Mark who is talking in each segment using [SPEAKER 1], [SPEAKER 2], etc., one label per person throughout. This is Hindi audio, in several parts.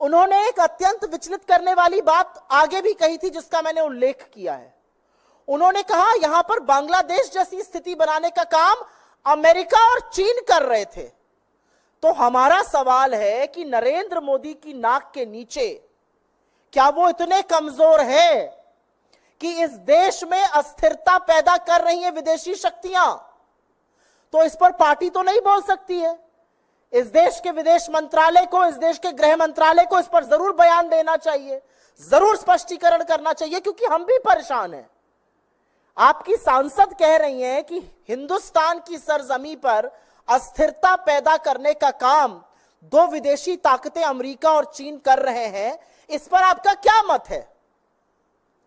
[SPEAKER 1] उन्होंने एक अत्यंत विचलित करने वाली बात आगे भी कही थी, जिसका मैंने उल्लेख किया है। उन्होंने कहा यहां पर बांग्लादेश जैसी स्थिति बनाने का काम अमेरिका और चीन कर रहे थे। तो हमारा सवाल है कि नरेंद्र मोदी की नाक के नीचे क्या वो इतने कमजोर है कि इस देश में अस्थिरता पैदा कर रही है विदेशी शक्तियां? तो इस पर पार्टी तो नहीं बोल सकती है। इस देश के विदेश मंत्रालय को, इस देश के गृह मंत्रालय को इस पर जरूर बयान देना चाहिए, जरूर स्पष्टीकरण करना चाहिए, क्योंकि हम भी परेशान हैं। आपकी सांसद कह रही हैं कि हिंदुस्तान की सरजमी पर अस्थिरता पैदा करने का काम दो विदेशी ताकतें अमेरिका और चीन कर रहे हैं। इस पर आपका क्या मत है?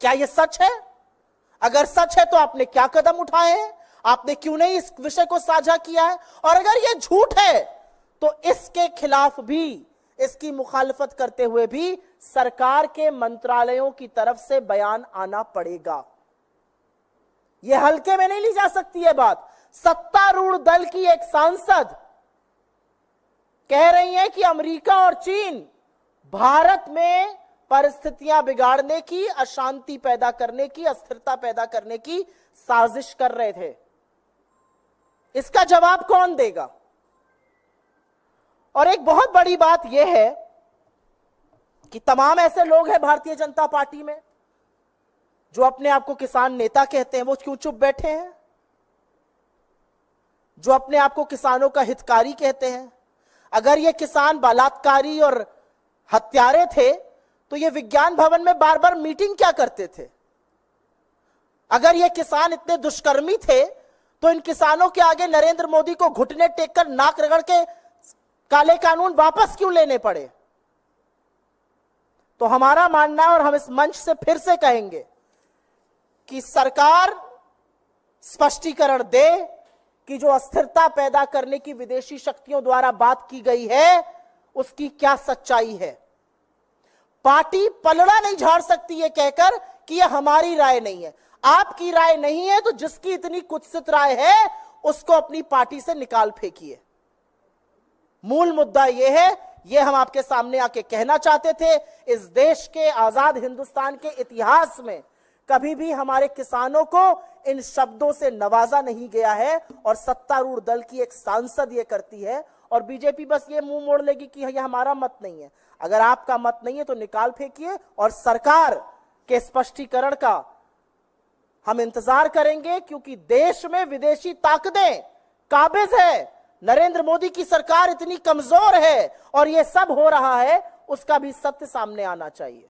[SPEAKER 1] क्या यह सच है? अगर सच है तो आपने क्या कदम उठाए हैं? आपने क्यों नहीं इस विषय को साझा किया है? और अगर यह झूठ है तो इसके खिलाफ भी, इसकी मुखालफत करते हुए भी सरकार के मंत्रालयों की तरफ से बयान आना पड़ेगा। यह हल्के में नहीं ली जा सकती है बात। सत्तारूढ़ दल की एक सांसद कह रही है कि अमेरिका और चीन भारत में परिस्थितियां बिगाड़ने की, अशांति पैदा करने की, अस्थिरता पैदा करने की साजिश कर रहे थे। इसका जवाब कौन देगा? और एक बहुत बड़ी बात यह है कि तमाम ऐसे लोग हैं भारतीय जनता पार्टी में जो अपने आप को किसान नेता कहते हैं, वो क्यों चुप बैठे हैं? जो अपने आप को किसानों का हितकारी कहते हैं, अगर ये किसान बलात्कारी और हत्यारे थे तो ये विज्ञान भवन में बार बार मीटिंग क्या करते थे? अगर ये किसान इतने दुष्कर्मी थे तो इन किसानों के आगे नरेंद्र मोदी को घुटने टेककर नाक रगड़ के काले कानून वापस क्यों लेने पड़े? तो हमारा मानना है, और हम इस मंच से फिर से कहेंगे कि सरकार स्पष्टीकरण दे कि जो अस्थिरता पैदा करने की विदेशी शक्तियों द्वारा बात की गई है उसकी क्या सच्चाई है। पार्टी पलड़ा नहीं झाड़ सकती है कहकर कि यह हमारी राय नहीं है। आपकी राय नहीं है तो जिसकी इतनी कुत्सित राय है उसको अपनी पार्टी से निकाल फेंकिए। मूल मुद्दा यह है, यह हम आपके सामने आके कहना चाहते थे। इस देश के, आजाद हिंदुस्तान के इतिहास में कभी भी हमारे किसानों को इन शब्दों से नवाजा नहीं गया है, और सत्तारूढ़ दल की एक सांसद ये करती है, और बीजेपी बस ये मुंह मोड़ लेगी कि यह हमारा मत नहीं है। अगर आपका मत नहीं है तो निकाल फेंकिए, और सरकार के स्पष्टीकरण का हम इंतजार करेंगे, क्योंकि देश में विदेशी ताकतें काबिज है। नरेंद्र मोदी की सरकार इतनी कमजोर है और यह सब हो रहा है, उसका भी सत्य सामने आना चाहिए।